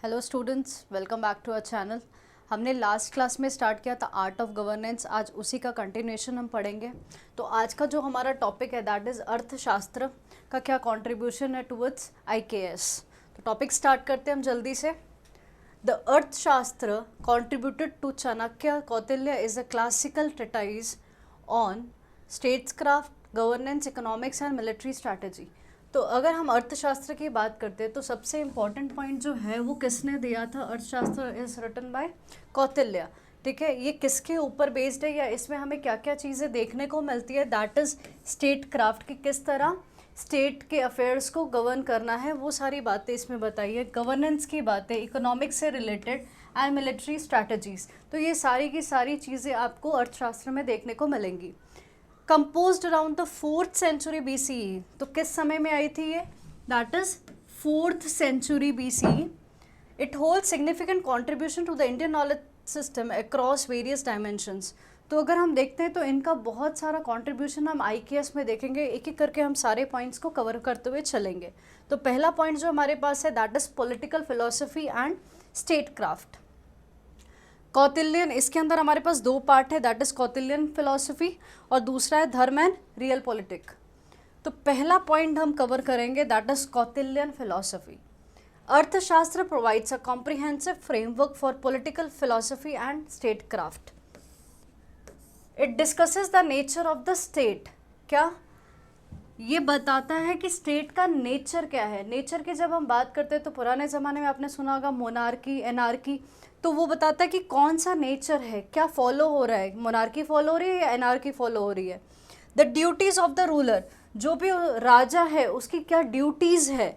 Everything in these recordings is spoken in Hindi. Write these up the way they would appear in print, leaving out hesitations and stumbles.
Hello students, welcome back to our channel. हमने लास्ट क्लास में स्टार्ट किया था आर्ट ऑफ गवर्नेंस। आज उसी का कंटिन्यूएशन हम पढ़ेंगे। तो आज का जो हमारा टॉपिक है दैट इज़ अर्थशास्त्र का क्या कंट्रीब्यूशन है टुवर्ड्स आईकेएस। तो टॉपिक स्टार्ट करते हैं हम जल्दी से। द अर्थशास्त्र contributed to Chanakya Kautilya is a classical treatise on statecraft, governance, economics and military strategy। तो अगर हम अर्थशास्त्र की बात करते हैं तो सबसे इम्पॉर्टेंट पॉइंट जो है वो किसने दिया था? अर्थशास्त्र इज रिटन बाय कौटिल्य। ठीक है, ये किसके ऊपर बेस्ड है या इसमें हमें क्या क्या चीज़ें देखने को मिलती है? दैट इज़ स्टेट क्राफ्ट की किस तरह स्टेट के अफेयर्स को गवर्न करना है, वो सारी बातें इसमें बताई है। गवर्नेंस की बातें, इकोनॉमिक्स से रिलेटेड एंड मिलिट्री स्ट्रैटेजीज, तो ये सारी की सारी चीज़ें आपको अर्थशास्त्र में देखने को मिलेंगी। Composed around the 4th century BCE। तो किस समय में आई थी ये? That is 4th century BCE। It hold significant contribution to the Indian knowledge system across various dimensions. तो अगर हम देखते हैं तो इनका बहुत सारा कंट्रीब्यूशन हम आईकेएस में देखेंगे। एक एक करके हम सारे पॉइंट्स को कवर करते हुए चलेंगे। तो पहला पॉइंट जो हमारे पास है that is political philosophy and statecraft. Kautilyan, इसके अंदर हमारे पास दो पार्ट है, दैट इज कौटिल्यन फिलोसफी और दूसरा है धर्म एंड रियल पॉलिटिक। तो पहला पॉइंट हम कवर करेंगे दैट इज कौटिल्यन फिलोसफी। अर्थशास्त्र provides a comprehensive framework for political philosophy and state craft. It discusses the nature of the state. क्या ये बताता है कि स्टेट का नेचर क्या है? नेचर की जब हम बात करते हैं तो पुराने ज़माने में आपने सुना होगा मोनार्की, एनार्की। तो वो बताता है कि कौन सा नेचर है, क्या फॉलो हो रहा है, मोनार्की फॉलो हो रही है या एनार्की फॉलो हो रही है। The duties of the ruler, जो भी राजा है उसकी क्या ड्यूटीज़ है,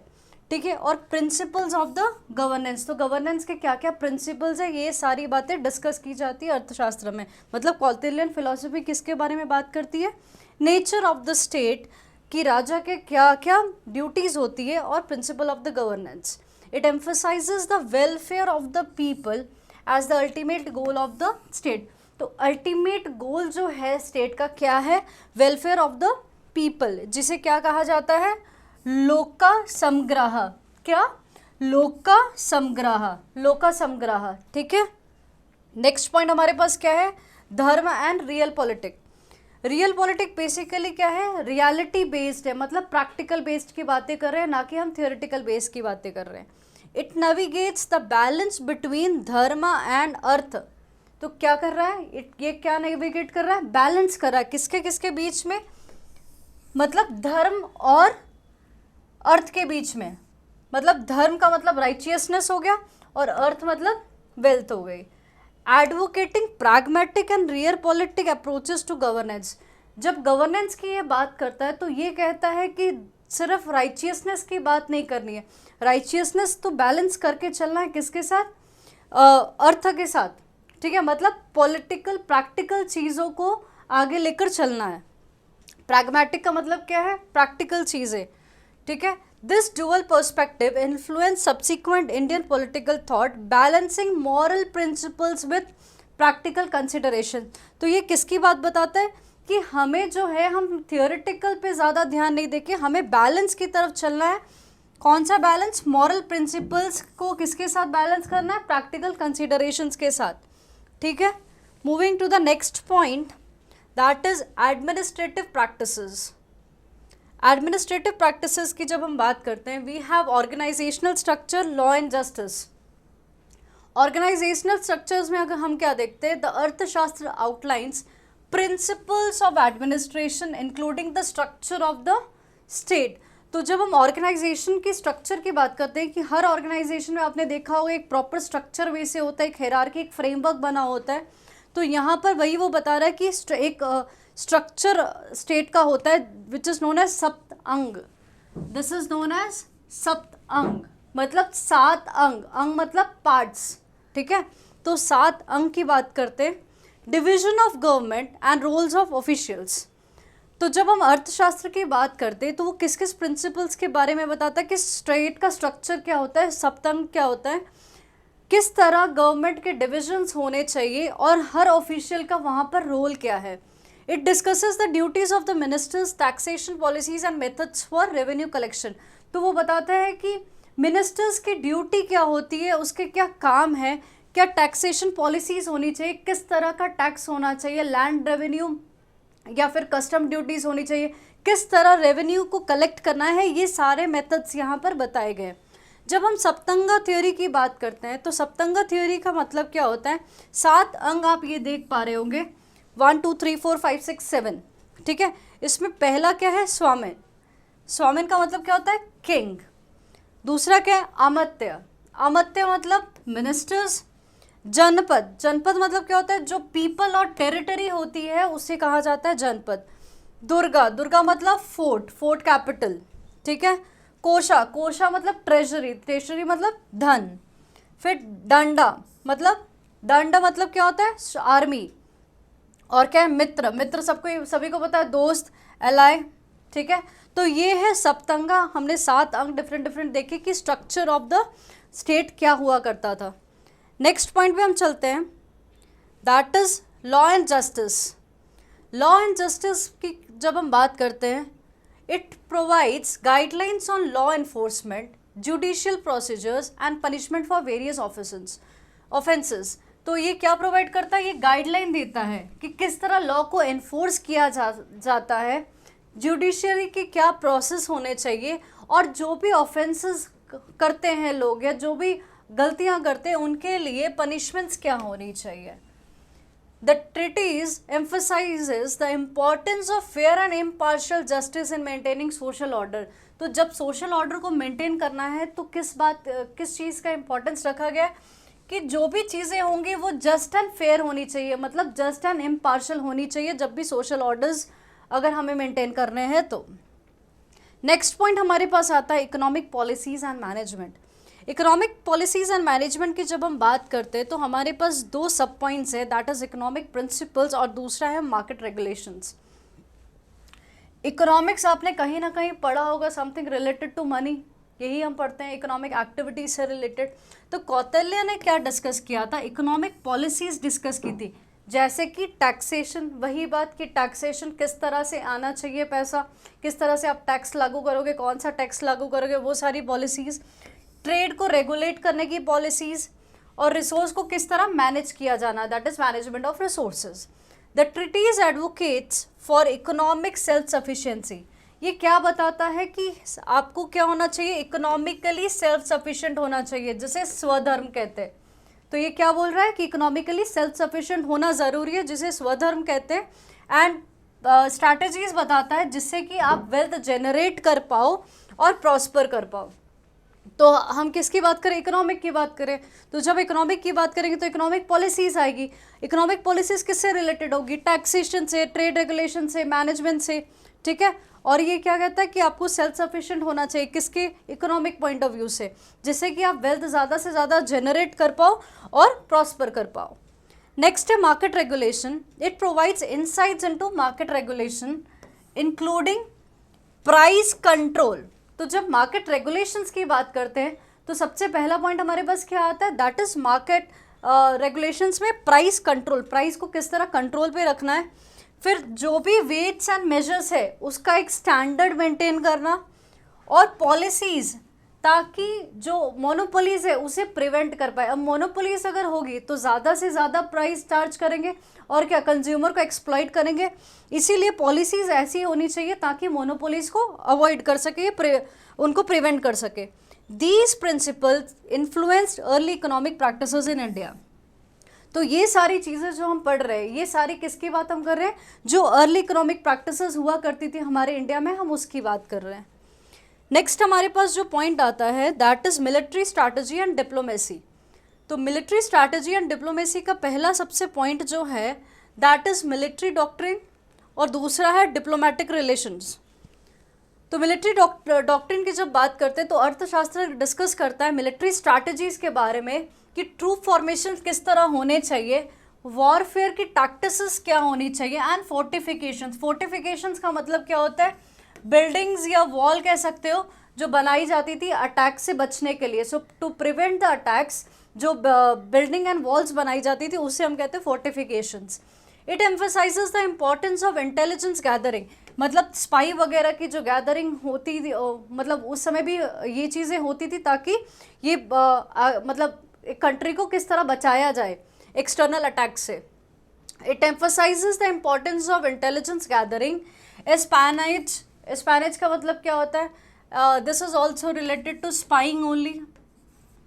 ठीक है। और प्रिंसिपल्स ऑफ द गवर्नेंस, तो गवर्नेंस के क्या क्या प्रिंसिपल्स है, ये सारी बातें डिस्कस की जाती है अर्थशास्त्र में। मतलब कौटिल्यन फिलोसफी किसके बारे में बात करती है? नेचर ऑफ द स्टेट, कि राजा के क्या क्या ड्यूटीज़ होती है और principle of the governance. It emphasises the welfare of the people as the ultimate goal of the state. तो अल्टीमेट गोल जो है स्टेट का क्या है? वेलफेयर ऑफ द पीपल, जिसे क्या कहा जाता है? लोका समग्राह। क्या? लोका समग्राह, लोका समग्राह, ठीक है। नेक्स्ट पॉइंट हमारे पास क्या है? धर्म and real politic. Real politic basically क्या है? रियलिटी बेस्ड है, मतलब प्रैक्टिकल बेस्ड की बातें कर रहे हैं, ना कि हम थियोरेटिकल बेस्ड की बातें कर रहे हैं। It navigates the balance between धर्म एंड अर्थ। तो क्या कर रहा है ये क्या नेविगेट कर रहा है? बैलेंस कर रहा है किसके किसके बीच में? मतलब धर्म और अर्थ के बीच में। मतलब धर्म का मतलब राइचियसनेस हो गया और अर्थ मतलब वेल्थ हो गई। Advocating pragmatic and realpolitik approaches to governance. जब गवर्नेंस की ये बात करता है तो ये कहता है कि सिर्फ राइचियसनेस की बात नहीं करनी है। राइचियसनेस तो बैलेंस करके चलना है किसके साथ? अर्थ के साथ, ठीक है। मतलब पॉलिटिकल प्रैक्टिकल चीज़ों को आगे लेकर चलना है। प्रैग्मेटिक का मतलब क्या है? प्रैक्टिकल चीज़ें, ठीक है। This dual perspective influence subsequent Indian political thought, balancing moral principles with practical consideration. तो ये किसकी बात बताता है? कि हमें जो है हम थियोरेटिकल पे ज़्यादा ध्यान नहीं देके हमें बैलेंस की तरफ चलना है। कौन सा बैलेंस? मॉरल प्रिंसिपल्स को किसके साथ बैलेंस करना है? प्रैक्टिकल कंसिडरेशंस के साथ, ठीक है। Moving to the next point that is administrative practices. Administrative practices की जब हम बात करते हैं, we have organisational structure, law and justice. Organisational structures में अगर हम क्या देखते हैं? The Arthashastra outlines principles of administration including the structure of the state. तो जब हम ऑर्गेनाइजेशन की स्ट्रक्चर की बात करते हैं कि हर ऑर्गेनाइजेशन में आपने देखा होगा एक प्रॉपर स्ट्रक्चर वे से होता है, एक हायरार्की, एक फ्रेमवर्क बना होता है। तो यहाँ पर वही वो बता रहा है कि एक स्ट्रक्चर स्टेट का होता है विच इज़ नोन एज सप्त अंग। दिस इज नोन एज सप्त अंग, मतलब 7 अंग। अंग मतलब पार्ट्स, ठीक है। तो 7 अंग की बात करते हैं। Division of government and roles of officials. तो जब हम अर्थशास्त्र की बात करते हैं तो वो किस किस प्रिंसिपल्स के बारे में बताता है कि स्टेट का स्ट्रक्चर क्या होता है, सप्तंग क्या होता है, किस तरह गवर्नमेंट के डिविजन्स होने चाहिए और हर ऑफिशियल का वहाँ पर रोल क्या है। It discusses the duties of the ministers, taxation policies and methods for revenue collection. तो वो बताता है कि मिनिस्टर्स की ड्यूटी क्या होती है, उसके क्या काम है, क्या टैक्सेशन पॉलिसीज होनी चाहिए, किस तरह का टैक्स होना चाहिए, लैंड रेवेन्यू या फिर कस्टम ड्यूटीज होनी चाहिए, किस तरह रेवेन्यू को कलेक्ट करना है, ये सारे मेथड्स यहाँ पर बताए गए। जब हम सप्तंगा थ्योरी की बात करते हैं तो सप्तंगा थ्योरी का मतलब क्या होता है, 7 अंग आप ये देख पा रहे होंगे, 1 2 3 4 5 6 7, ठीक है। इसमें पहला क्या है, स्वामिन। स्वामिन का मतलब क्या होता है, किंग। दूसरा क्या है, अमात्य। अमात्य मतलब मिनिस्टर्स। जनपद, जनपद मतलब क्या होता है, जो पीपल और टेरिटरी होती है उसे कहा जाता है जनपद। दुर्गा, दुर्गा मतलब फोर्ट, फोर्ट कैपिटल, ठीक है। कोशा, कोशा मतलब ट्रेजरी, ट्रेजरी मतलब धन। फिर दंडा, मतलब दंड मतलब क्या होता है, आर्मी। और क्या है, मित्र, मित्र सबको सभी को पता है, दोस्त, एलाय, ठीक है। तो ये है सप्तंगा। हमने 7 अंग डिफरेंट डिफरेंट देखे कि स्ट्रक्चर ऑफ द स्टेट क्या हुआ करता था। नेक्स्ट पॉइंट पे हम चलते हैं, that is law and justice. Law and justice की जब हम बात करते हैं, it provides guidelines on law enforcement, judicial procedures and punishment for various offences. तो ये क्या प्रोवाइड करता है, ये गाइडलाइन देता है कि किस तरह लॉ को एनफोर्स किया जाता है, जुडिशरी के क्या प्रोसेस होने चाहिए, और जो भी ऑफेंसेस करते हैं लोग या जो भी गलतियां करते हैं उनके लिए पनिशमेंट्स क्या होनी चाहिए। The treatise emphasizes the importance of fair and impartial justice in maintaining social order। तो जब सोशल ऑर्डर को मेंटेन करना है तो किस चीज़ का इम्पोर्टेंस रखा गया है कि जो भी चीज़ें होंगी वो जस्ट एंड फेयर होनी चाहिए, मतलब जस्ट एंड इम्पार्शियल होनी चाहिए जब भी सोशल ऑर्डर्स अगर हमें मेंटेन करने हैं तो। नेक्स्ट पॉइंट हमारे पास आता है economic policies and management. Economic policies and management की जब हम बात करते हैं तो हमारे पास 2 सब पॉइंट्स है, दैट इज इकोनॉमिक प्रिंसिपल्स और दूसरा है मार्केट रेगुलेशंस। इकोनॉमिक्स आपने कहीं ना कहीं पढ़ा होगा, समथिंग रिलेटेड टू मनी, यही हम पढ़ते हैं इकोनॉमिक एक्टिविटीज से रिलेटेड। तो कौटिल्य ने क्या डिस्कस किया था, इकोनॉमिक पॉलिसीज डिस्कस की थी, जैसे कि टैक्सेशन, वही बात कि टैक्सेशन किस तरह से आना चाहिए पैसा, किस तरह से आप टैक्स लागू करोगे, कौन सा टैक्स लागू करोगे, वो सारी पॉलिसीज़, ट्रेड को रेगुलेट करने की पॉलिसीज़, और रिसोर्स को किस तरह मैनेज किया जाना, that is management of resources. The treatise advocates for economic self sufficiency. ये क्या बताता है कि आपको क्या होना चाहिए, इकोनॉमिकली सेल्फ सफिशिएंट होना चाहिए, जिसे स्वधर्म कहते हैं। तो ये क्या बोल रहा है कि इकोनॉमिकली सेल्फ सफिशिएंट होना ज़रूरी है, जिसे स्वधर्म कहते हैं। एंड स्ट्रैटेजीज बताता है जिससे कि आप वेल्थ जनरेट कर पाओ और प्रॉस्पर कर पाओ। तो हम किसकी बात करें, इकोनॉमिक की बात करें। तो जब इकोनॉमिक की बात करेंगे तो इकोनॉमिक पॉलिसीज आएगी। इकोनॉमिक पॉलिसीज किससे रिलेटेड होगी, टैक्सेशन से, ट्रेड रेगुलेशन से, मैनेजमेंट से, ठीक है। और ये क्या कहता है कि आपको सेल्फ सफिशिएंट होना चाहिए, किसके, इकोनॉमिक पॉइंट ऑफ व्यू से, जिससे कि आप वेल्थ ज़्यादा से ज़्यादा जनरेट कर पाओ और प्रॉस्पर कर पाओ। नेक्स्ट है market regulation. It provides insights into market regulation including price control. तो जब मार्केट रेगुलेशंस की बात करते हैं तो सबसे पहला पॉइंट हमारे पास क्या आता है, दैट इज मार्केट रेगुलेशंस में प्राइस कंट्रोल, प्राइस को किस तरह कंट्रोल पे रखना है। फिर जो भी वेट्स एंड मेजर्स है उसका एक स्टैंडर्ड मेंटेन करना, और पॉलिसीज़, ताकि जो मोनोपोलीज है उसे प्रिवेंट कर पाए। अब मोनोपोलीज अगर होगी तो ज़्यादा से ज़्यादा प्राइस चार्ज करेंगे और क्या, कंज्यूमर को एक्सप्लॉइट करेंगे। इसीलिए पॉलिसीज़ ऐसी होनी चाहिए ताकि मोनोपोलीज को अवॉइड कर सके, उनको प्रिवेंट कर सके। These principles influenced early economic practices in India. तो ये सारी चीज़ें जो हम पढ़ रहे हैं, ये सारी किसकी बात हम कर रहे हैं, जो अर्ली इकोनॉमिक प्रैक्टिसेस हुआ करती थी हमारे इंडिया में, हम उसकी बात कर रहे हैं। नेक्स्ट हमारे पास जो पॉइंट आता है that is military strategy and diplomacy. तो मिलिट्री स्ट्रैटेजी एंड डिप्लोमेसी का पहला सबसे पॉइंट जो है दैट इज मिलिट्री डॉक्ट्रिन, और दूसरा है डिप्लोमेटिक रिलेशंस। तो मिलिट्री डॉक्ट्रिन की जब बात करते हैं तो अर्थशास्त्र डिस्कस करता है मिलिट्री स्ट्रैटेजीज के बारे में कि ट्रूप फॉर्मेशन किस तरह होने चाहिए, वॉरफेयर की टैक्टिसेस क्या होनी चाहिए, एंड फोर्टिफिकेशंस। फोर्टिफिकेशंस का मतलब क्या होता है, बिल्डिंग्स या वॉल कह सकते हो जो बनाई जाती थी अटैक से बचने के लिए। सो टू प्रिवेंट द अटैक्स, जो बिल्डिंग एंड वॉल्स बनाई जाती थी उसे हम कहते हैं fortifications. It emphasises the importance of intelligence gathering. मतलब स्पाई वगैरह की जो गैदरिंग होती थी, मतलब उस समय भी ये चीज़ें होती थी ताकि ये मतलब एक कंट्री को किस तरह बचाया जाए एक्सटर्नल अटैक से। It emphasises the importance of intelligence gathering. Espionage का मतलब क्या होता है? This is also related to spying only,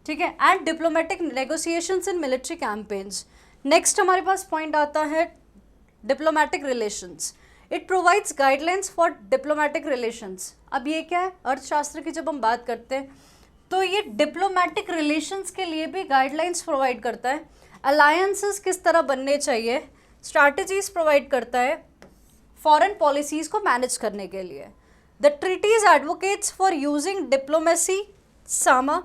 ठीक है, and diplomatic negotiations in military campaigns. Next हमारे पास पॉइंट आता है diplomatic relations. It provides guidelines for diplomatic relations. अब ये क्या है? अर्थशास्त्र की जब हम बात करते हैं तो ये डिप्लोमेटिक रिलेशंस के लिए भी गाइडलाइंस प्रोवाइड करता है। अलायंसेस किस तरह बनने चाहिए, स्ट्रैटेजीज प्रोवाइड करता है फॉरेन पॉलिसीज को मैनेज करने के लिए। The treatise advocates for using diplomacy सामा।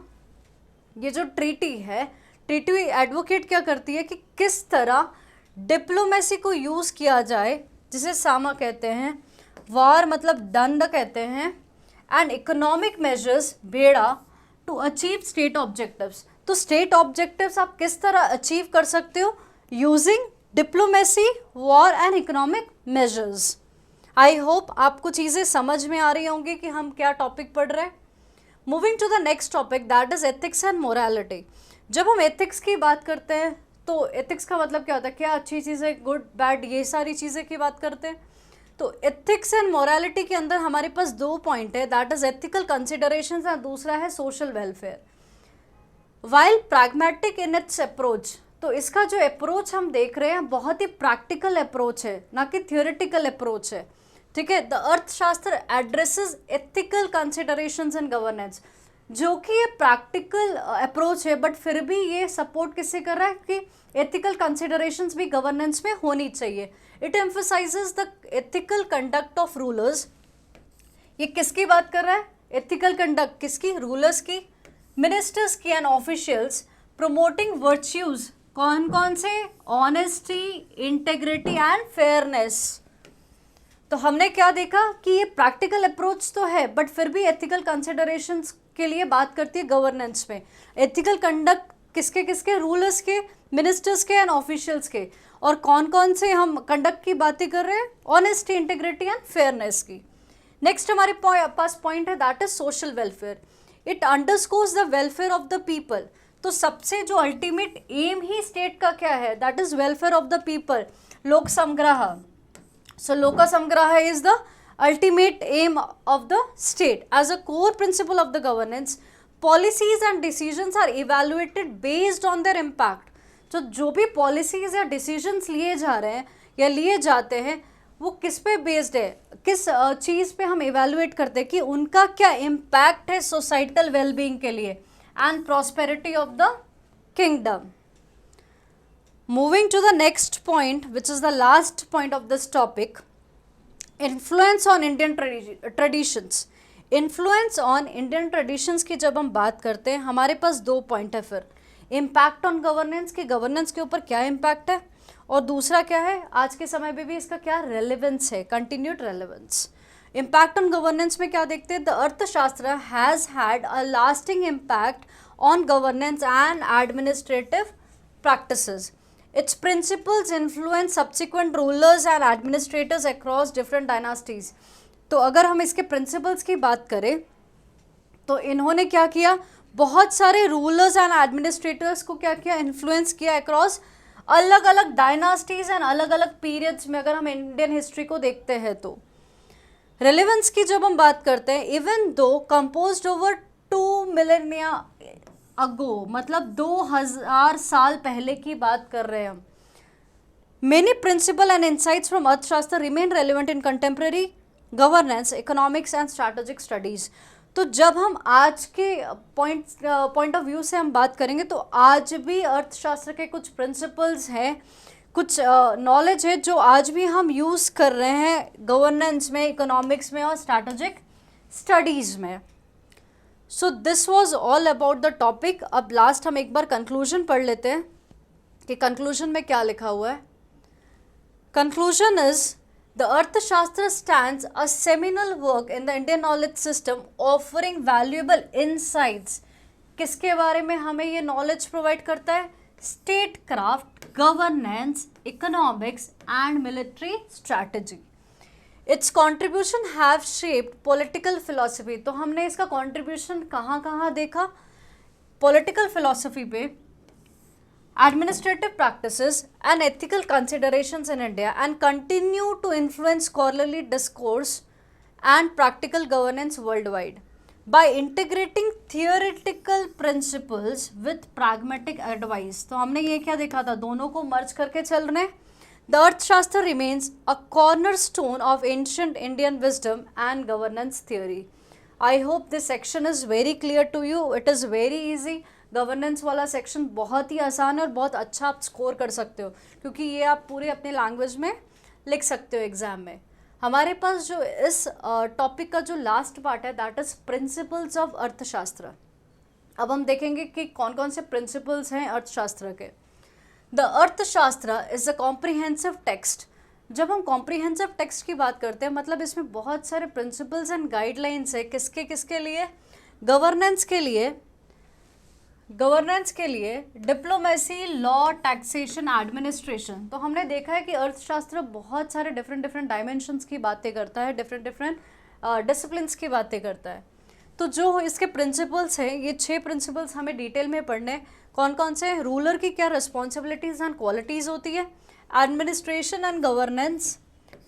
ये जो ट्रीटी है, ट्रीटी एडवोकेट क्या करती है कि किस तरह डिप्लोमेसी को यूज़ किया जाए, जिसे सामा कहते हैं, वार मतलब दंड कहते हैं, एंड इकोनॉमिक मेजर्स बेड़ा टू अचीव स्टेट ऑब्जेक्टिव्स। तो स्टेट ऑब्जेक्टिव्स आप किस तरह अचीव कर सकते हो? Using diplomacy, war and economic measures. I hope आपको चीज़ें समझ में आ रही होंगी कि हम क्या टॉपिक पढ़ रहे हैं। Moving to the next topic that is ethics and morality. जब हम एथिक्स की बात करते हैं तो एथिक्स का मतलब क्या होता है? क्या अच्छी चीज़ें, गुड बैड, ये सारी चीज़ें की बात करते हैं। तो एथिक्स एंड मोरालिटी के अंदर हमारे पास दो पॉइंट है, that is ethical considerations and दूसरा है social welfare. While pragmatic in its approach, तो इसका जो अप्रोच हम देख रहे हैं बहुत ही प्रैक्टिकल अप्रोच है, ना कि थियोरेटिकल अप्रोच है, ठीक है। द अर्थशास्त्र addresses ethical considerations in governance, जो कि ये प्रैक्टिकल अप्रोच है बट फिर भी ये सपोर्ट किससे कर रहा है कि एथिकल कंसिडरेशंस भी गवर्नेंस में होनी चाहिए। It emphasises the ethical conduct of rulers. ये किसकी बात कर रहा है? एथिकल कंडक्ट किसकी? रूलर्स की, मिनिस्टर्स की एंड ऑफिशियल्स। प्रोमोटिंग वर्च्यूज, कौन कौन से? Honesty, integrity and fairness. तो हमने क्या देखा कि ये प्रैक्टिकल अप्रोच तो है बट फिर भी एथिकल कंसिडरेशंस के लिए बात करती है गवर्नेंस में। एथिकल कंडक्ट किसके किसके? रूलर्स के, मिनिस्टर्स के एंड ऑफिशियल्स के। और कौन कौन से हम कंडक्ट की बातें कर रहे हैं? ऑनेस्टी, इंटीग्रिटी एंड फेयरनेस की। नेक्स्ट हमारे पास पॉइंट है that is social welfare. It underscores the welfare of the people. तो सबसे जो अल्टीमेट एम ही स्टेट का क्या है? That is welfare of the people. लोक संग्रह, so loka samgraha is the ultimate aim of the state. As a core principle of the governance, policies and decisions are evaluated based on their impact. तो जो भी पॉलिसीज या डिसीजंस लिए जा रहे हैं या लिए जाते हैं वो किस पे बेस्ड है, किस चीज़ पे हम इवेलुएट करते हैं कि उनका क्या इम्पैक्ट है सोसाइटल वेलबींग के लिए and prosperity of the kingdom. Moving to the next point, which is the last point of this topic, influence on Indian traditions. Influence on Indian traditions की जब हम बात करते हैं हमारे पास दो पॉइंट है। फिर इम्पैक्ट ऑन गवर्नेंस, की गवर्नेंस के ऊपर क्या इम्पैक्ट है, और दूसरा क्या है आज के समय में भी इसका क्या रेलेवेंस है, continued relevance. Impact on governance में क्या देखते हैं? द अर्थशास्त्र has had a lasting impact on governance and administrative practices. Its principles influence subsequent rulers and administrators across different dynasties. तो अगर हम इसके प्रिंसिपल्स की बात करें तो इन्होंने क्या किया? बहुत सारे रूलर्स एंड एडमिनिस्ट्रेटर्स को क्या किया? इन्फ्लुएंस किया अक्रॉस अलग अलग डायनास्टीज एंड अलग अलग पीरियड्स में। अगर हम इंडियन हिस्ट्री को देखते हैं तो रेलेवेंस की जब हम बात करते हैं, even though composed over 2 Melania अगो, मतलब 2000 साल पहले की बात कर रहे हैं हम, many principle and insights from Arthashastra remain relevant in contemporary governance, economics and strategic studies. तो जब हम आज के पॉइंट ऑफ व्यू से हम बात करेंगे तो आज भी अर्थशास्त्र के कुछ प्रिंसिपल्स हैं, कुछ नॉलेज है जो आज भी हम यूज़ कर रहे हैं गवर्नेंस में, इकोनॉमिक्स में और स्ट्रैटेजिक स्टडीज़ में। सो this was all about the topic. अब लास्ट हम एक बार कंक्लूजन पढ़ लेते हैं कि कंक्लूजन में क्या लिखा हुआ है। कंक्लूजन इज द अर्थशास्त्र stands a seminal work in the Indian knowledge system offering valuable insights. किसके बारे में हमें ये नॉलेज प्रोवाइड करता है? State craft, governance, economics and military strategy. It's contribution have shaped political philosophy. तो हमने इसका कॉन्ट्रीब्यूशन कहाँ कहाँ देखा? पॉलिटिकल फिलोसफी पे, administrative practices and ethical considerations in India, and continue to influence scholarly discourse and practical governance worldwide by integrating theoretical principles with pragmatic advice। तो हमने ये क्या देखा था? दोनों को मर्ज करके चल रहे हैं। The Arthashastra remains a cornerstone of ancient Indian wisdom and governance theory। I hope this section is very clear to you. It is very easy। Governance वाला सेक्शन बहुत ही आसान है और बहुत अच्छा आप स्कोर कर सकते हो, क्योंकि ये आप पूरे अपने लैंग्वेज में लिख सकते हो एग्जाम में। हमारे पास जो इस टॉपिक का जो लास्ट पार्ट है दैट इज प्रिंसिपल्स ऑफ अर्थशास्त्र। अब हम देखेंगे कि कौन कौन से प्रिंसिपल्स हैं अर्थशास्त्र के। द अर्थशास्त्र इज अ कॉम्प्रिहेंसिव टेक्स्ट। जब हम कॉम्प्रिहेंसिव टेक्स्ट की बात करते हैं मतलब इसमें बहुत सारे प्रिंसिपल्स एंड गाइडलाइंस है। किसके किसके लिए? गवर्नेंस के लिए, डिप्लोमेसी, लॉ, टैक्सेशन, एडमिनिस्ट्रेशन। तो हमने देखा है कि अर्थशास्त्र बहुत सारे डिफरेंट डायमेंशंस की बातें करता है, डिफरेंट डिसिप्लिन्स की बातें करता है। तो जो इसके प्रिंसिपल्स हैं, ये 6 प्रिंसिपल्स हमें डिटेल में पढ़ने हैं। कौन कौन से? रूलर की क्या रिस्पॉन्सिबिलिटीज़ एंड क्वालिटीज़ होती है, एडमिनिस्ट्रेशन एंड गवर्नेंस,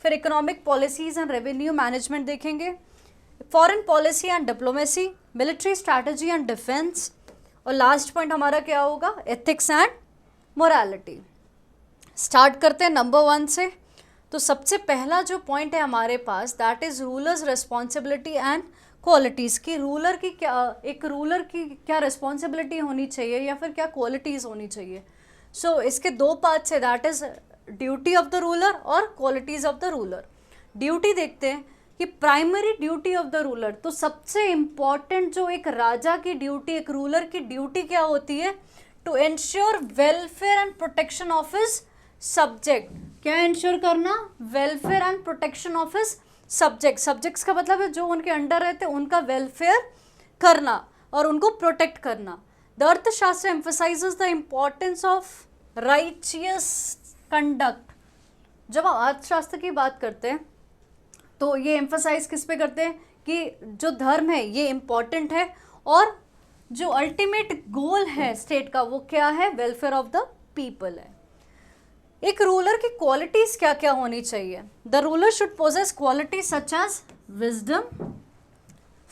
फिर economic policies and revenue management देखेंगे, foreign policy and diplomacy, military strategy and defence, और लास्ट पॉइंट हमारा क्या होगा? Ethics and morality. स्टार्ट करते हैं नंबर 1 से। तो सबसे पहला जो पॉइंट है हमारे पास that is ruler's responsibility and qualities की। रूलर की क्या रिस्पॉन्सिबिलिटी होनी चाहिए या फिर क्या क्वालिटीज़ होनी चाहिए। सो इसके 2 पार्ट्स है, that is duty of the ruler और qualities of the ruler. Duty देखते हैं कि primary duty of the ruler, तो सबसे इम्पॉर्टेंट जो एक राजा की ड्यूटी, एक रूलर की ड्यूटी क्या होती है? To ensure welfare and protection of his subject. क्या एंश्योर करना? Welfare and protection of his subject. Subjects का मतलब है जो उनके अंडर रहते हैं उनका वेलफेयर करना और उनको प्रोटेक्ट करना। द अर्थशास्त्र emphasises the importance of righteous conduct. जब हम अर्थशास्त्र की बात करते हैं तो ये एम्फसाइज किस पे करते हैं कि जो धर्म है ये इम्पॉर्टेंट है और जो अल्टीमेट गोल है स्टेट का वो क्या है? वेलफेयर ऑफ द पीपल है। एक रूलर की क्वालिटीज क्या क्या होनी चाहिए? The ruler should possess quality such as wisdom,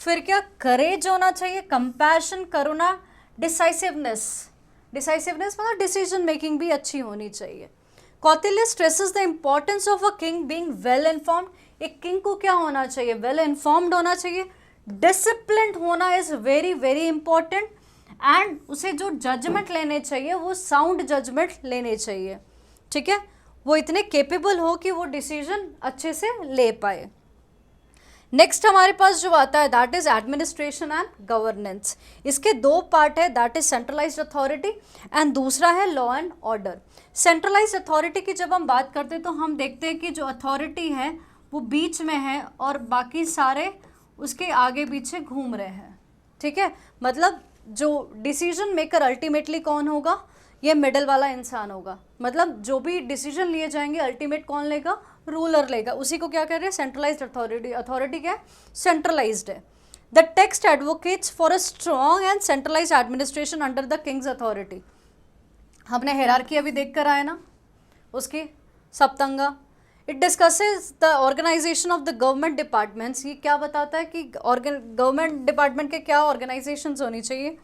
फिर क्या? करेज होना चाहिए, कंपैशन, करुणा, डिसाइसिवनेस। डिसाइसिवनेस मतलब डिसीजन मेकिंग भी अच्छी होनी चाहिए। Kautilya stresses the importance of a king being well informed. एक किंग को क्या होना चाहिए? वेल इन्फॉर्म्ड होना चाहिए, डिसिप्लिन्ड होना is very very important, and उसे जो जजमेंट लेने चाहिए वो साउंड जजमेंट लेने चाहिए। ठीक है, वो इतने केपेबल हो कि वो डिसीजन अच्छे से ले पाए। नेक्स्ट हमारे पास जो आता है that is administration and governance. इसके 2 पार्ट है, that is centralised authority and दूसरा है law and order. Centralised authority की जब हम बात करते हैं तो हम देखते हैं कि जो अथॉरिटी है वो बीच में है और बाकी सारे उसके आगे पीछे घूम रहे हैं। ठीक है, मतलब जो डिसीजन मेकर अल्टीमेटली कौन होगा? ये मिडल वाला इंसान होगा। मतलब जो भी डिसीजन लिए जाएंगे अल्टीमेट कौन लेगा? रूलर लेगा। उसी को क्या कह रहे हैं? Centralised authority. अथॉरिटी क्या है? सेंट्रलाइज्ड है। The text advocates for a strong and centralised administration under the king's authority. हमने हिरार्की अभी देख कर आए ना उसकी, Saptanga. It discusses the organisation of the government departments. ये क्या बताता है कि गवर्नमेंट डिपार्टमेंट के क्या ऑर्गेनाइजेशंस होनी चाहिए,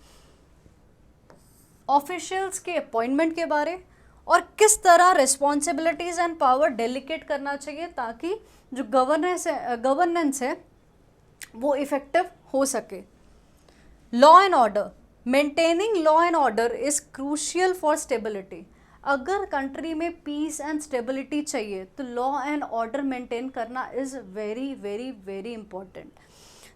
ऑफिशियल्स के अपॉइंटमेंट के बारे, और किस तरह रिस्पॉन्सिबिलिटीज़ एंड पावर डेलीकेट करना चाहिए ताकि जो गवर्नेंस है वो इफेक्टिव हो सके। Law and order, maintaining law and order is crucial for stability. अगर कंट्री में पीस एंड स्टेबिलिटी चाहिए तो लॉ एंड ऑर्डर मेंटेन करना is very very very important.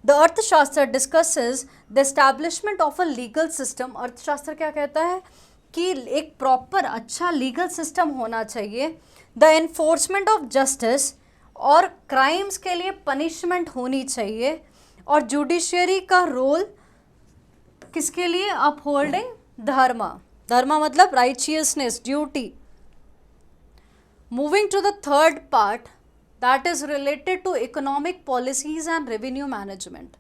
The Arthashastra discusses the establishment of a legal system. Arthashastra क्या कहता है कि एक प्रॉपर अच्छा लीगल सिस्टम होना चाहिए। द एनफोर्समेंट ऑफ जस्टिस, और क्राइम्स के लिए पनिशमेंट होनी चाहिए, और जुडिशियरी का रोल किसके लिए? अपहोल्डिंग धर्मा। धर्मा मतलब righteousness, duty. Moving to the third part, that is related to economic policies and revenue management.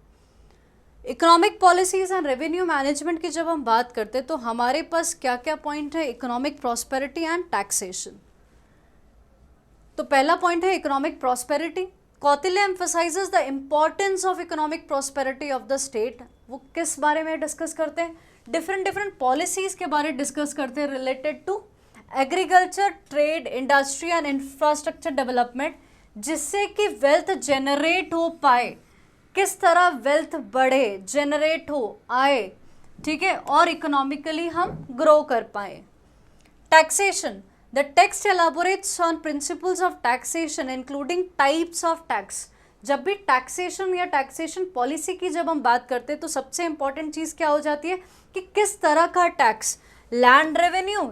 Economic policies and revenue management की जब हम बात करते हैं तो हमारे पास क्या क्या पॉइंट है, इकोनॉमिक प्रॉस्पेरिटी एंड टैक्सेशन। तो पहला पॉइंट है economic prosperity. Kautilya emphasises the importance of economic prosperity of the state. वो किस बारे में डिस्कस करते हैं, डिफरेंट पॉलिसीज के बारे में डिस्कस करते हैं related to agriculture, trade, industry and infrastructure development, जिससे कि वेल्थ जनरेट हो पाए, किस तरह वेल्थ बढ़े, जनरेट हो, आए, ठीक है, और इकोनॉमिकली हम ग्रो कर पाए। Taxation, the text elaborates on principles of taxation including types of tax. जब भी टैक्सेशन या टैक्सेशन पॉलिसी की जब हम बात करते हैं तो सबसे इंपॉर्टेंट चीज़ क्या हो जाती है कि किस तरह का tax, land revenue,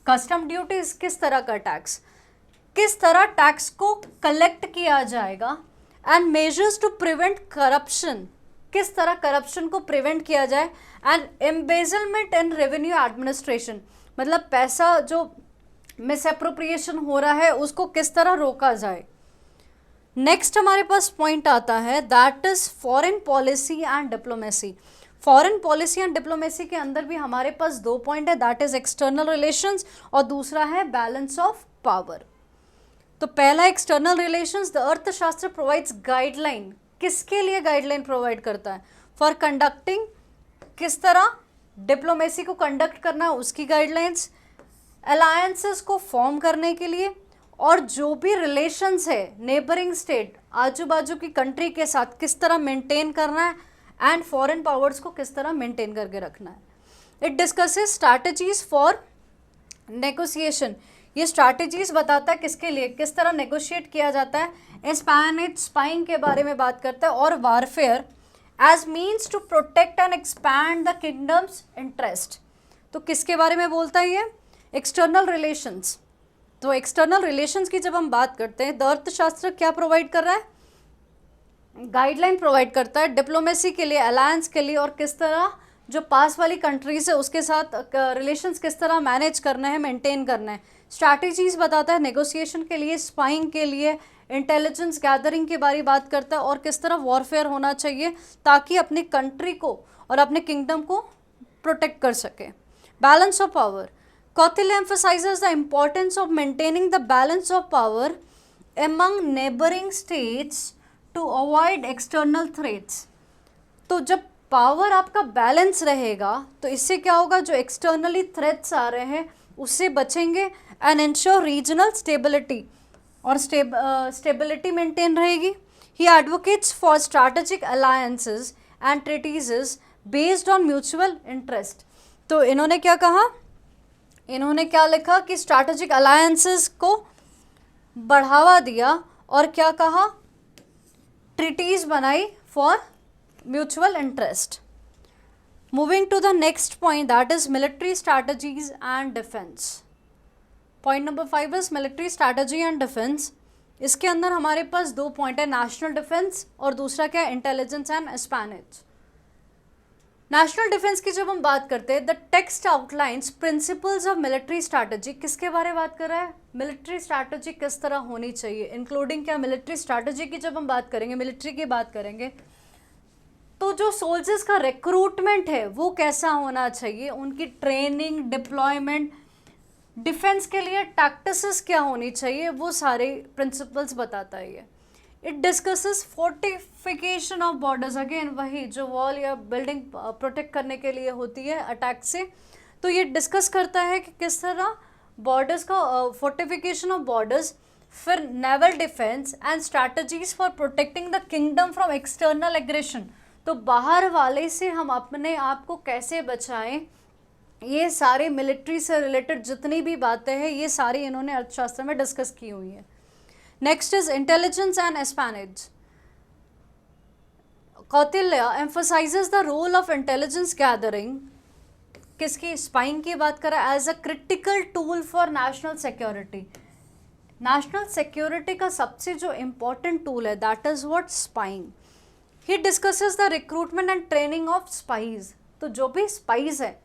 custom duties, किस तरह का टैक्स, किस तरह टैक्स को कलेक्ट किया जाएगा, and measures to prevent corruption, किस तरह करप्शन को प्रिवेंट किया जाए, and embezzlement in revenue administration, मतलब पैसा जो मिसअप्रोप्रिएशन हो रहा है उसको किस तरह रोका जाए। नेक्स्ट हमारे पास पॉइंट आता है that is foreign policy and diplomacy. Foreign policy and diplomacy के अंदर भी हमारे पास दो पॉइंट है, दैट इज एक्सटर्नल रिलेशंस और दूसरा है बैलेंस ऑफ पावर। तो पहला एक्सटर्नल रिलेशंस, द अर्थशास्त्र प्रोवाइड्स गाइडलाइन, किसके लिए गाइडलाइन प्रोवाइड करता है, फॉर कंडक्टिंग, किस तरह डिप्लोमेसी को कंडक्ट करना है उसकी गाइडलाइंस, अलायंसेस को फॉर्म करने के लिए, और जो भी रिलेशंस है नेबरिंग स्टेट, आजू बाजू की कंट्री के साथ किस तरह मेंटेन करना है, एंड फॉरेन पावर्स को किस तरह मेंटेन करके रखना है। It discusses strategies for negotiation, ये स्ट्रैटेजीज बताता है किसके लिए, किस तरह नेगोशिएट किया जाता है। स्पैनिश स्पाइंग के बारे में बात करता है, और warfare as means to protect and expand the kingdom's interest. तो किसके बारे में बोलता है ये, एक्सटर्नल रिलेशंस। तो एक्सटर्नल रिलेशंस की जब हम बात करते हैं, अर्थशास्त्र क्या प्रोवाइड कर रहा है, गाइडलाइन प्रोवाइड करता है डिप्लोमेसी के लिए, अलायंस के लिए, और किस तरह जो पास वाली कंट्रीज है उसके साथ रिलेशंस किस तरह मैनेज करना है, मेंटेन करना है। स्ट्रैटेजीज बताता है नेगोशिएशन के लिए, स्पाइंग के लिए, इंटेलिजेंस गैदरिंग के बारे में बात करता है, और किस तरह वॉरफेयर होना चाहिए ताकि अपनी कंट्री को और अपने किंगडम को प्रोटेक्ट कर सके। Balance of power, Kautilya emphasizes the importance of maintaining the balance of power among neighboring states to avoid external threats। तो जब पावर आपका बैलेंस रहेगा तो इससे क्या होगा, जो एक्सटर्नली थ्रेट्स आ रहे हैं उससे बचेंगे, एंड इंश्योर रीजनल स्टेबिलिटी, और स्टेबिलिटी मेंटेन रहेगी। He advocates for strategic alliances and treaties based on mutual interest. तो इन्होंने क्या कहा, इन्होंने क्या लिखा कि स्ट्रैटेजिक अलायंसेस को बढ़ावा दिया, और क्या कहा, ट्रीटीज बनाई for mutual interest. Moving to the next point, that is military strategies and defence. Point number 5 is military strategy and defence. इसके अंदर हमारे पास दो पॉइंट है, नेशनल डिफेंस और दूसरा क्या है, इंटेलिजेंस एंड एस्पेनेज। नेशनल डिफेंस की जब हम बात करते हैं, the text outlines principles of military strategy, किसके बारे में बात कर रहा है, मिलिट्री स्ट्रैटेजी किस तरह होनी चाहिए, इंक्लूडिंग क्या, मिलिट्री स्ट्रैटेजी की जब हम बात करेंगे, मिलिट्री की बात करेंगे, तो जो सोल्जर्स का रिक्रूटमेंट है वो कैसा होना चाहिए, उनकी ट्रेनिंग, डिप्लॉयमेंट, डिफेंस के लिए टैक्टिसेस क्या होनी चाहिए, वो सारे प्रिंसिपल्स बताता है ये। It discusses fortification of borders, again वही जो वॉल या बिल्डिंग प्रोटेक्ट करने के लिए होती है अटैक से, तो ये डिस्कस करता है कि किस तरह बॉर्डर्स का फोर्टिफिकेशन ऑफ बॉर्डर्स, फिर naval defence and strategies for protecting the kingdom from external aggression. तो बाहर वाले से हम अपने आप को कैसे बचाएं, ये सारे मिलिट्री से रिलेटेड जितनी भी बातें हैं ये सारी इन्होंने अर्थशास्त्र में डिस्कस की हुई है। Next is intelligence and espionage. Kautilya emphasizes the role of intelligence gathering, किसकी, स्पाइंग की बात करें, as a critical tool for national security. National security का सबसे जो इम्पोर्टेंट टूल है that is what, spying. He discusses the recruitment and training of spies. तो जो भी स्पाइज है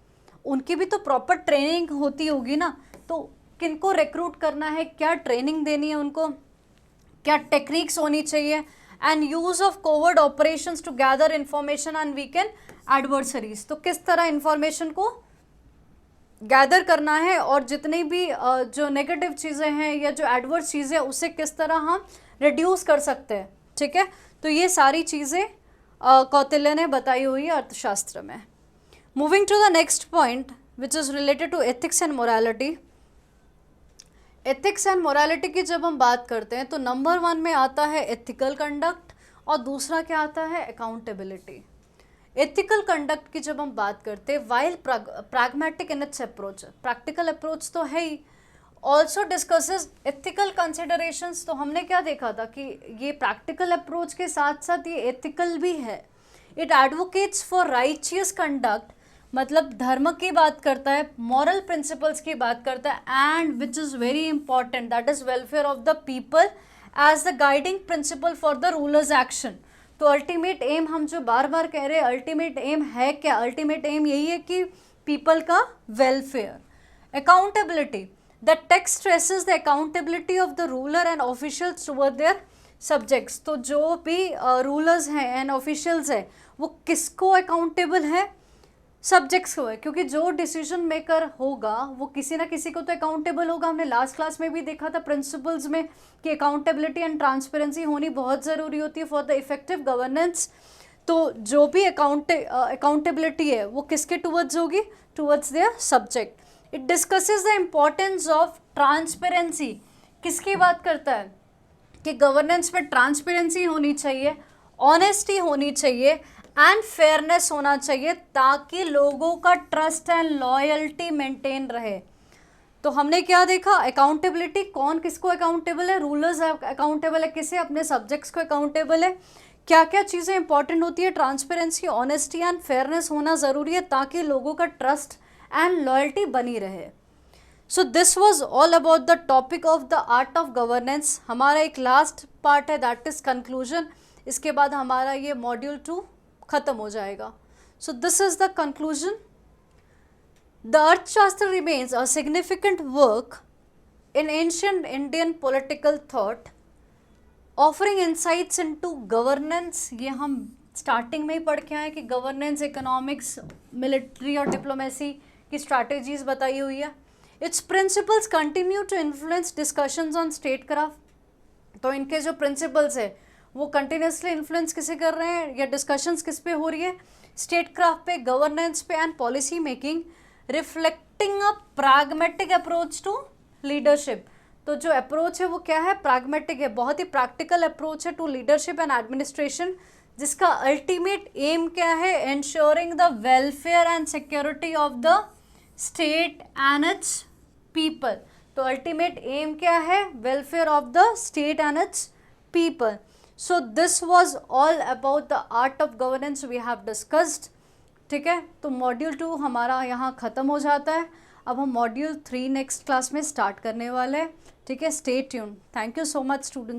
उनकी भी तो प्रॉपर ट्रेनिंग होती होगी ना, तो किनको रिक्रूट करना है, क्या ट्रेनिंग देनी है उनको, क्या टेक्निक्स होनी चाहिए, and use of covert operations to gather information and weaken adversaries. तो किस तरह इंफॉर्मेशन को गैदर करना है और जितनी भी जो नेगेटिव चीज़ें हैं या जो एडवर्स चीज़ें उसे किस तरह हम रिड्यूस कर सकते हैं। ठीक है, तो ये सारी चीज़ें कौटिल्य ने बताई हुई है अर्थशास्त्र में। Moving to the next point which is related to ethics and morality. Ethics and morality की जब हम बात करते हैं तो नंबर 1 में आता है एथिकल कंडक्ट और दूसरा क्या आता है, अकाउंटेबिलिटी। एथिकल कंडक्ट की जब हम बात करते हैं, while pragmatic in its approach, practical approach तो है ही, ऑल्सो डिस्कसेस एथिकल कंसिडरेशंस। तो हमने क्या देखा था कि ये प्रैक्टिकल अप्रोच के साथ साथ ये एथिकल भी है। It advocates for righteous conduct, मतलब धर्म की बात करता है, मॉरल प्रिंसिपल्स की बात करता है, and which is very important that is welfare of the people as the guiding principle for the ruler's action. तो अल्टीमेट एम हम जो बार बार कह रहे हैं, अल्टीमेट एम है क्या, अल्टीमेट एम यही है कि पीपल का वेलफेयर। Accountability, the text stresses the accountability of the ruler and officials toward their subjects. तो जो भी रूलर्स हैं एंड ऑफिशियल्स हैं वो किसको अकाउंटेबल है, सब्जेक्ट्स को है, क्योंकि जो डिसीजन मेकर होगा वो किसी ना किसी को तो अकाउंटेबल होगा। हमने लास्ट क्लास में भी देखा था प्रिंसिपल्स में कि अकाउंटेबिलिटी एंड ट्रांसपेरेंसी होनी बहुत ज़रूरी होती है फॉर द इफेक्टिव गवर्नेंस। तो जो भी अकाउंटेबिलिटी है वो किसके टुवर्ड्स होगी, towards their subject. It discusses the importance of transparency, किसकी बात करता है कि गवर्नेंस में ट्रांसपेरेंसी होनी चाहिए, ऑनेस्टी होनी चाहिए एंड फेयरनेस होना चाहिए ताकि लोगों का ट्रस्ट एंड लॉयल्टी मेंटेन रहे। तो हमने क्या देखा, अकाउंटेबिलिटी, कौन किसको अकाउंटेबल है, रूलर्स अकाउंटेबल है किसे, अपने सब्जेक्ट्स को अकाउंटेबल है। क्या क्या चीज़ें इंपॉर्टेंट होती है, ट्रांसपेरेंसी, ऑनेस्टी एंड फेयरनेस होना ज़रूरी है ताकि लोगों का ट्रस्ट एंड लॉयल्टी बनी रहे। So this was all about the topic of the art of governance. हमारा एक लास्ट पार्ट है दैट इज़ कंक्लूजन। इसके बाद हमारा ये मॉड्यूल 2 खत्म हो जाएगा। So this is the conclusion. The Arthashastra remains a significant work in ancient Indian political thought, offering insights into governance. ये हम स्टार्टिंग में ही पढ़ के आए कि गवर्नेंस, इकोनॉमिक्स, मिलिट्री और डिप्लोमेसी की स्ट्रैटेजीज बताई हुई है। Its principles continue to influence discussions on statecraft. तो इनके जो प्रिंसिपल्स है वो कंटिन्यूसली इन्फ्लुएंस किसे कर रहे हैं या डिस्कशंस किस पे हो रही है, स्टेट क्राफ्ट पे, गवर्नेंस पे and policy making, reflecting a pragmatic approach to leadership. तो जो अप्रोच है वो क्या है, प्रैग्मेटिक है, बहुत ही प्रैक्टिकल अप्रोच है टू लीडरशिप एंड एडमिनिस्ट्रेशन, जिसका अल्टीमेट एम क्या है, ensuring the welfare and security of the state and it's people. तो अल्टीमेट एम क्या है, welfare of the state and it's people. So this was all about the art of governance we have discussed। ठीक है, तो मॉड्यूल 2 हमारा यहाँ ख़त्म हो जाता है। अब हम मॉड्यूल 3 नेक्स्ट क्लास में स्टार्ट करने वाले हैं। ठीक है, stay tune. Thank you so much student.